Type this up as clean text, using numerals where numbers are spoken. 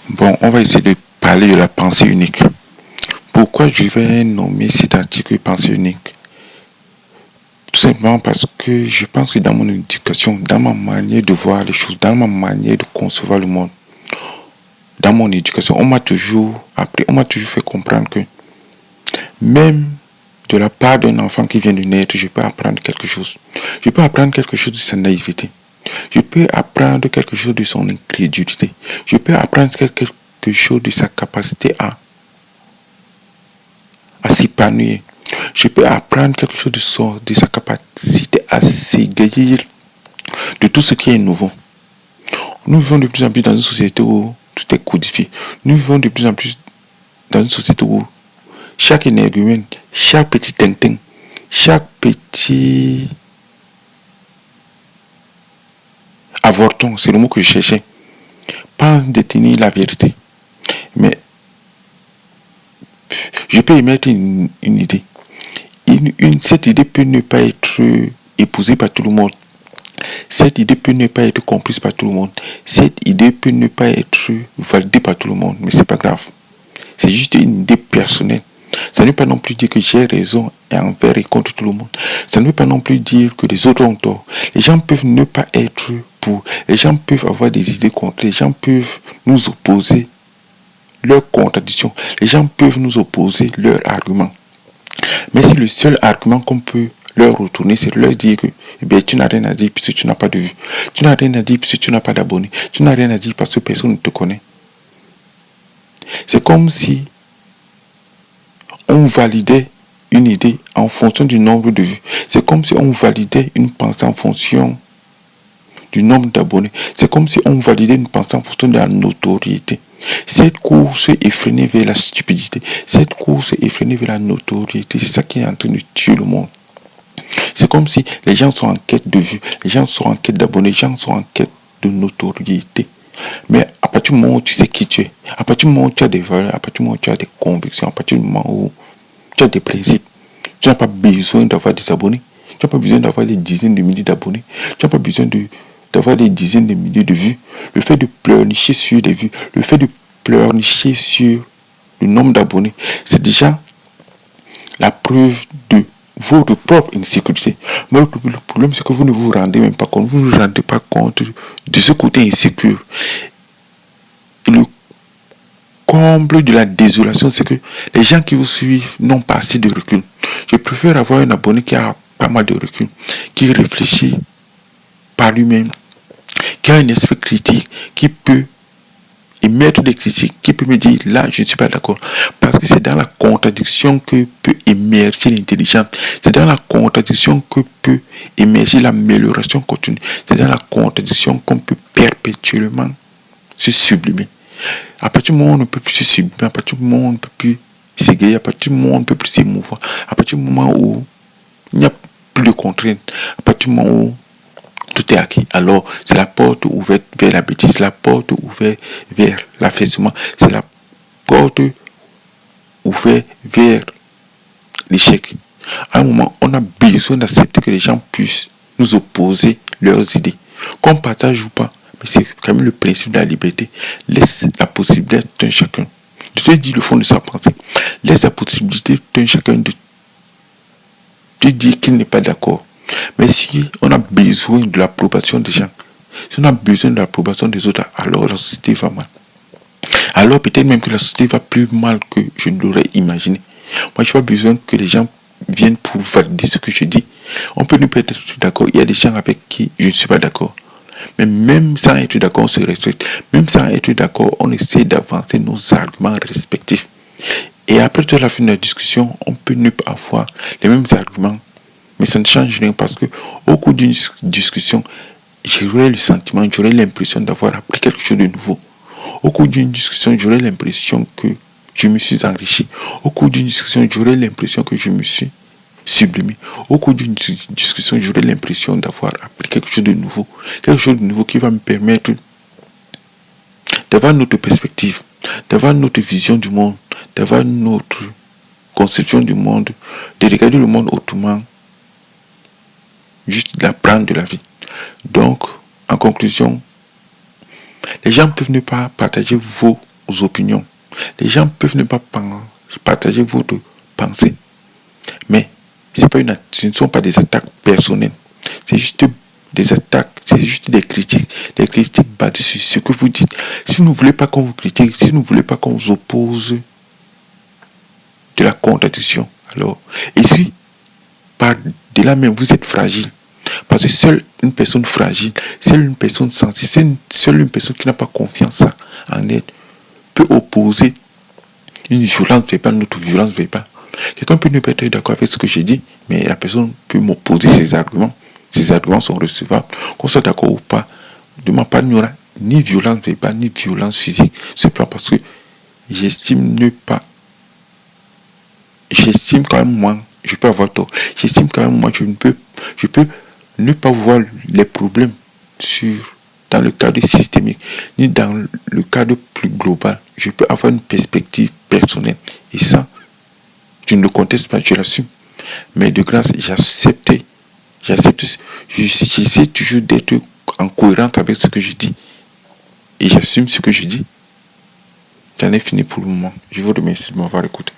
Bon, on va essayer de parler de la pensée unique. Pourquoi je vais nommer cet article pensée unique? Tout simplement parce que je pense que dans mon éducation, dans ma manière de voir les choses, dans ma manière de concevoir le monde, dans mon éducation, on m'a toujours appris, on m'a toujours fait comprendre que même de la part d'un enfant qui vient de naître, je peux apprendre quelque chose. Je peux apprendre quelque chose de sa naïveté. Je peux apprendre quelque chose de son incrédulité. Je peux apprendre quelque chose de sa capacité à s'épanouir. Je peux apprendre quelque chose de sa capacité à s'égayer de tout ce qui est nouveau. Nous vivons de plus en plus dans une société où tout est codifié. Nous vivons de plus en plus dans une société où chaque énergumène, chaque petit tintin, chaque petit avorton, c'est le mot que je cherchais, pense détenir la vérité. Mais je peux émettre une idée. Cette idée peut ne pas être épousée par tout le monde. Cette idée peut ne pas être comprise par tout le monde. Cette idée peut ne pas être validée par tout le monde. Mais c'est pas grave. C'est juste une idée personnelle. Ça ne veut pas non plus dire que j'ai raison et envers et contre tout le monde. Ça ne veut pas non plus dire que les autres ont tort. Les gens peuvent ne pas être pour. Les gens peuvent avoir des idées contre. Les gens peuvent nous opposer leurs contradictions. Les gens peuvent nous opposer leurs arguments. Mais si le seul argument qu'on peut leur retourner, c'est de leur dire que tu n'as rien à dire puisque tu n'as pas de vue. Tu n'as rien à dire puisque tu n'as pas d'abonnés. Tu n'as rien à dire parce que personne ne te connaît. C'est comme si on validait une idée en fonction du nombre de vues. C'est comme si on validait une pensée en fonction du nombre d'abonnés. C'est comme si on validait une pensée en fonction de la notoriété. Cette course effrénée vers la stupidité, cette course effrénée vers la notoriété, c'est ça qui est en train de tuer le monde. C'est comme si les gens sont en quête de vues, les gens sont en quête d'abonnés, les gens sont en quête de notoriété. Mais à partir du moment où tu sais qui tu es, à partir du moment où tu as des valeurs, à partir du moment où tu as des convictions, à partir du moment où tu as des principes, tu n'as pas besoin d'avoir des abonnés, tu n'as pas besoin d'avoir des dizaines de milliers d'abonnés, tu n'as pas besoin d'avoir des dizaines de milliers de vues. Le fait de pleurnicher sur des vues, le fait de pleurnicher sur le nombre d'abonnés, c'est déjà la preuve de votre propre insécurité. Mais le problème, c'est que vous ne vous rendez même pas compte, vous ne vous rendez pas compte de ce côté insécure. Et le comble de la désolation, c'est que les gens qui vous suivent n'ont pas assez de recul. Je préfère avoir un abonné qui a pas mal de recul, qui réfléchit par lui-même, qui a un esprit critique, qui peut émettre des critiques, qui peut me dire là je ne suis pas d'accord. Parce que c'est dans la contradiction que peut émerger l'intelligence. C'est dans la contradiction que peut émerger l'amélioration continue. C'est dans la contradiction qu'on peut perpétuellement se sublimer. À partir du moment où on ne peut plus se sublimer, à partir du moment où on ne peut plus s'égayer, à partir du moment où on ne peut plus s'émouvoir, à partir du moment où il n'y a plus de contraintes, à partir du moment où tout est acquis, alors c'est la porte ouverte vers la bêtise, la porte ouverte vers l'affaissement, c'est la porte ouverte vers l'échec. À un moment, on a besoin d'accepter que les gens puissent nous opposer leurs idées, qu'on partage ou pas. Mais c'est quand même le principe de la liberté. Laisse la possibilité d'un chacun de te dire le fond de sa pensée. Laisse la possibilité d'un chacun de te dire qu'il n'est pas d'accord. Mais si on a besoin de l'approbation des gens, si on a besoin de l'approbation des autres, alors la société va mal. Alors peut-être même que la société va plus mal que je ne l'aurais imaginé. Moi, je n'ai pas besoin que les gens viennent pour valider ce que je dis. On peut ne pas être d'accord. Il y a des gens avec qui je ne suis pas d'accord. Mais même sans être d'accord, on se respecte. Même sans être d'accord, on essaie d'avancer nos arguments respectifs. Et après toute la fin de la discussion, on peut ne pas avoir les mêmes arguments. Mais ça ne change rien parce que au cours d'une discussion, j'aurais le sentiment, j'aurais l'impression d'avoir appris quelque chose de nouveau. Au cours d'une discussion, j'aurais l'impression que je me suis enrichi. Au cours d'une discussion, j'aurais l'impression que je me suis sublimé. Au cours d'une discussion, j'aurais l'impression d'avoir appris quelque chose de nouveau. Quelque chose de nouveau qui va me permettre d'avoir notre perspective, d'avoir notre vision du monde, d'avoir notre conception du monde, de regarder le monde autrement, juste d'apprendre de la vie. Donc, en conclusion, les gens peuvent ne pas partager vos aux opinions. Les gens peuvent ne pas partager votre pensée. Mais ce ne sont pas des attaques personnelles. C'est juste des attaques, c'est juste des critiques basées sur ce que vous dites. Si vous ne voulez pas qu'on vous critique, si vous ne voulez pas qu'on vous oppose de la contradiction, alors, et si par de là même vous êtes fragile, parce que seule une personne fragile, seule une personne sensible, seule une personne qui n'a pas confiance en elle peut opposer une violence verbale, une autre violence verbale. Quelqu'un peut ne pas être d'accord avec ce que j'ai dit, mais la personne peut m'opposer ses arguments. Ces arguments sont recevables. Qu'on soit d'accord ou pas, de ma part, il n'y aura ni violence verbale, ni violence physique. Simplement parce que j'estime quand même moi, je peux avoir tort. J'estime quand même moi, je peux ne pas voir les problèmes dans le cadre systémique, ni dans le cadre plus global. Je peux avoir une perspective personnelle. Et ça, je ne le conteste pas, je l'assume. Mais de grâce, j'accepte, j'essaie toujours d'être en cohérence avec ce que je dis. Et j'assume ce que je dis. J'en ai fini pour le moment. Je vous remercie de m'avoir écouté.